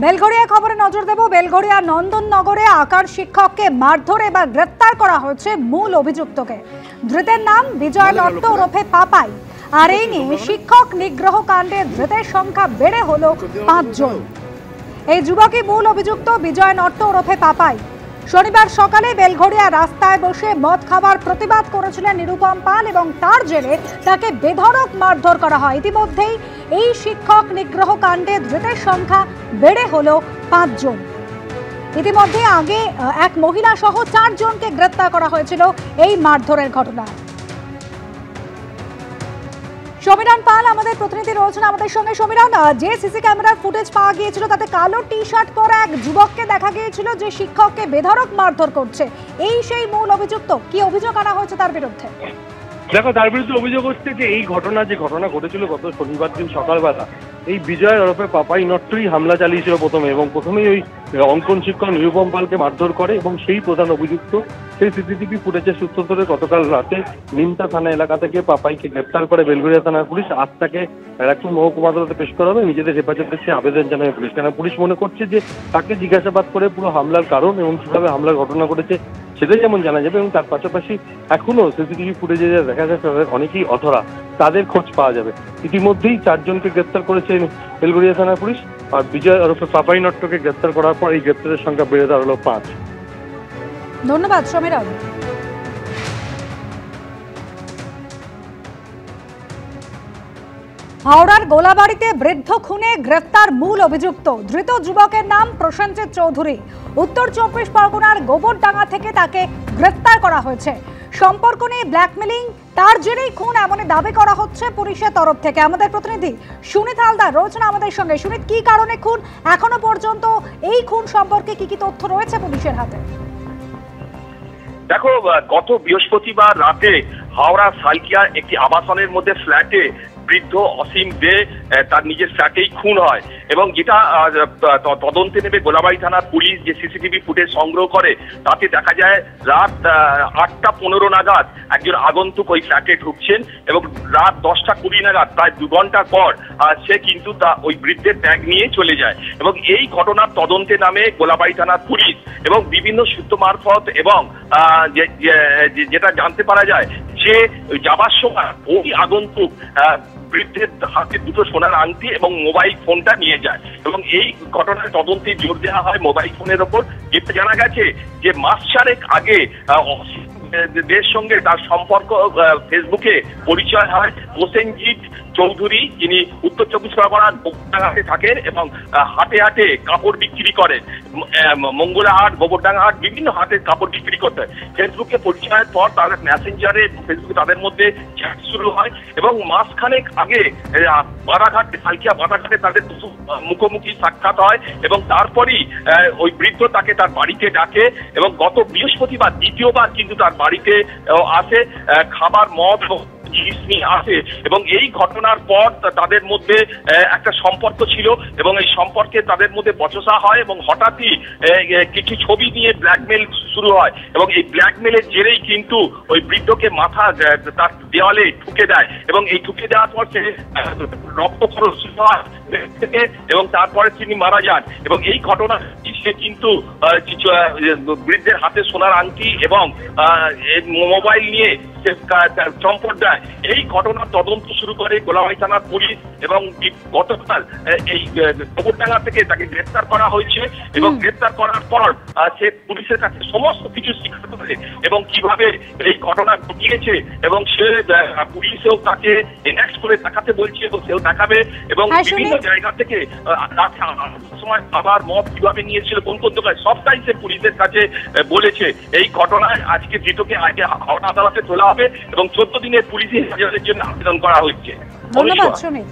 বেলঘড়িয়া খবরে নজর দেব। বেলঘড়িয়া নন্দননগরে আকার শিক্ষককে মারধরে বা গ্রেপ্তার করা হয়েছে মূল অভিযুক্তকে। ধৃতের নাম বিজয় নট্ট ওরফে পাপাই। আর এই নিয়ে শিক্ষক নিগ্রহ কাণ্ডে ধৃতের সংখ্যা বেড়ে হলো ৫ জন। এই যুবকই মূল অভিযুক্ত বিজয় নট্ট ওরফে পাপাই। শনিবার সকালে বেলঘড়িয়া রাস্তায় বসে মদ খাবার প্রতিবাদ করেছিলেন নিরুপম পাল এবং তার জেরে তাকে বেধড়ক মারধর করা হয়। ইতিমধ্যেই এই শিক্ষক নিগ্রহ কাণ্ডে ধৃতের সংখ্যা বেড়ে হলো ৫ জন। ইতিমধ্যে আগে এক মহিলা সহ ৪ জনকে গ্রেপ্তার করা হয়েছিল এই মারধরের ঘটনায়। সমীরণ পাল আমাদের প্রতিনিধি রয়েছেন আমাদের সঙ্গে। সমীরণ, যে সিসি ক্যামেরার ফুটেজ পাওয়া গিয়েছিল তাতে কালো টি শার্ট পরা এক যুবককে দেখা গিয়েছিল যে শিক্ষককে বেধড়ক মারধর করছে। এই সেই মূল অভিযুক্ত, কি অভিযোগ আনা হয়েছে তার বিরুদ্ধে? দেখো, তার বিরুদ্ধে অভিযোগ হচ্ছে যে এই ঘটনা ঘটেছিল গত শনিবার দিন সকালবেলা, এই বিজয় ওরফে পাপাই নট্টই হামলা চালিয়েছিল প্রথমেই ওই অঙ্কন শিক্ষক নিরুপম পালকে মারধর করে এবং সেই প্রধান অভিযুক্ত। সেই সিসিটিভি ফুটেজের সূত্র ধরে গতকাল রাতে নিমতা থানা এলাকা থেকে পাপাইকে গ্রেপ্তার করে বেলঘড়িয়া থানার পুলিশ। আজ তাকে ব্যারাকপুর মহকুমা আদালতে পেশ করা হবে। নিজেদের হেফাজতের সে আবেদন জানাবে পুলিশ। কেন পুলিশ মনে করছে যে তাকে জিজ্ঞাসাবাদ করে পুরো হামলার কারণ এবং কিভাবে হামলার ঘটনা ঘটেছে সেটাই যেমন জানা যাবে, এবং তার পাশাপাশি এখনো সিসিটিভি ফুটেজে দেখা যাচ্ছে অনেকেই অধরা, তাদের খোঁজ পাওয়া যাবে। ইতিমধ্যেই ৪ জনকে গ্রেপ্তার করেছে বেলঘড়িয়া থানার পুলিশ। আর বিজয় ওরফে পাপাই নট্টকে গ্রেপ্তার করার পর এই গ্রেপ্তারের সংখ্যা বেড়ে দাঁড়ালো ৫। ধন্যবাদ সমীরণ। হাওড়ার গোলাবাড়িতে বৃদ্ধ খুনে গ্রেফতার মূল অভিযুক্ত। ধৃত যুবকের নাম প্রসেনজিৎ চৌধুরী। উত্তর ২৪ পরগনার গোবরডাঙ্গা থেকে তাকে গ্রেফতার করা হয়েছে। সম্পর্ক নিয়ে ব্ল্যাকমেলিং, তার জেরেই খুন এমনই দাবি করা হচ্ছে পুলিশের তরফ থেকে। আমাদের প্রতিনিধি সুনীত হালদার রয়েছেন আমাদের সঙ্গে। সুনীত, কি কারণে খুন, এখনো পর্যন্ত এই খুন সম্পর্কে কি তথ্য রয়েছে পুলিশের হাতে? দেখো, গত বৃহস্পতিবার রাতে হাওড়া সালকিয়া একটি আবাসনের মধ্যে ফ্ল্যাটে বৃদ্ধ অসীম দে তার নিজের ফ্ল্যাটেই খুন হয় এবং যেটা তদন্তে নেবে গোলাবাড়ি থানার পুলিশ যে সিসিটিভি ফুটেজ সংগ্রহ করে তাতে দেখা যায় রাত ৮টা ১৫ নাগাদ একজন আগন্তুক ওই ফ্ল্যাটে ঢুকছেন এবং রাত 10টা ২০ নাগাদ প্রায় ২ ঘন্টা পর সে কিন্তু ওই বৃদ্ধের ব্যাগ নিয়ে চলে যায় এবং এই ঘটনার তদন্তে নামে গোলাবাড়ি থানার পুলিশ এবং বিভিন্ন সূত্র মারফত এবং যেটা জানতে পারা যায় যে যাবার সময় ওই আগন্তুক বৃদ্ধের হাতে 2টো সোনার আংটি এবং মোবাইল ফোনটা নিয়ে যায় এবং এই ঘটনার তদন্তে জোর দেওয়া হয় মোবাইল ফোনের ওপর। যেটা জানা গেছে যে মাস 4 আগে দের সঙ্গে তার সম্পর্ক ফেসবুকে পরিচয় হয় প্রসেনজিৎ চৌধুরী, যিনি উত্তর ২৪ পরগনার গোবরডাঙ্গাতে থাকেন এবং হাটে হাটে কাপড় বিক্রি করেন। মঙ্গলা হাট, গোবরডাঙ্গা হাট, বিভিন্ন হাটে কাপড় বিক্রি করতে হয়। ফেসবুকে পরিচয়ের পর তারা মেসেঞ্জারে ফেসবুকে তাদের মধ্যে চ্যাট শুরু হয় এবং মাসখানেক আগে বারাঘাট, সালকিয়া বারাঘাটে তাদের মুখোমুখি সাক্ষাৎ হয় এবং তারপরই ওই বৃদ্ধ তাকে তার বাড়িতে ডাকে এবং গত বৃহস্পতিবার দ্বিতীয়বার কিন্তু তার বাড়িতে আসে, খাবার, মদ এবং জিনিস নিয়ে আসে এবং এই ঘটনার পর তাদের মধ্যে একটা সম্পর্ক ছিল এবং এই সম্পর্কে তাদের মধ্যে বচসা হয় এবং হঠাৎই কিছু ছবি নিয়ে ব্ল্যাকমেল শুরু হয় এবং এই ব্ল্যাকমেলের জেরেই কিন্তু ওই বৃদ্ধকে মাথা তার দেওয়ালে ঠুকে দেয় এবং এই ঠুকে দেওয়ার পর সে রক্তক্ষরণ হয় এবং তারপরে তিনি মারা যান এবং এই ঘটনা সে কিন্তু বৃদ্ধের হাতে সোনার আংটি এবং মোবাইল নিয়ে চম্পট দেয়। এই ঘটনার তদন্ত শুরু করে গোলাবাড়ি থানার পুলিশ এবং গতকাল এই গোবরডাঙ্গা থেকে তাকে গ্রেপ্তার করা হয়েছে এবং গ্রেপ্তার করার পর সে পুলিশের কাছে সমস্ত কিছু স্বীকার করে এবং কিভাবে এই ঘটনা ঘটিয়েছে এবং সে পুলিশেও তাকে এনএক্স করে দেখাতে বলছে এবং সেও দেখাবে এবং বিভিন্ন জায়গা থেকে সময় খাবার, মদ কিভাবে নিয়েছিল, কোন কোন দোকানে, সবটাই সে পুলিশের কাছে বলেছে। এই ঘটনায় আজকে ধৃতকে আগে হাওড়া আদালতে তোলা হবে এবং 14 দিনের পুলিশি হেফাজতের জন্য আবেদন করা হচ্ছে। ধন্যবাদ সুমিত।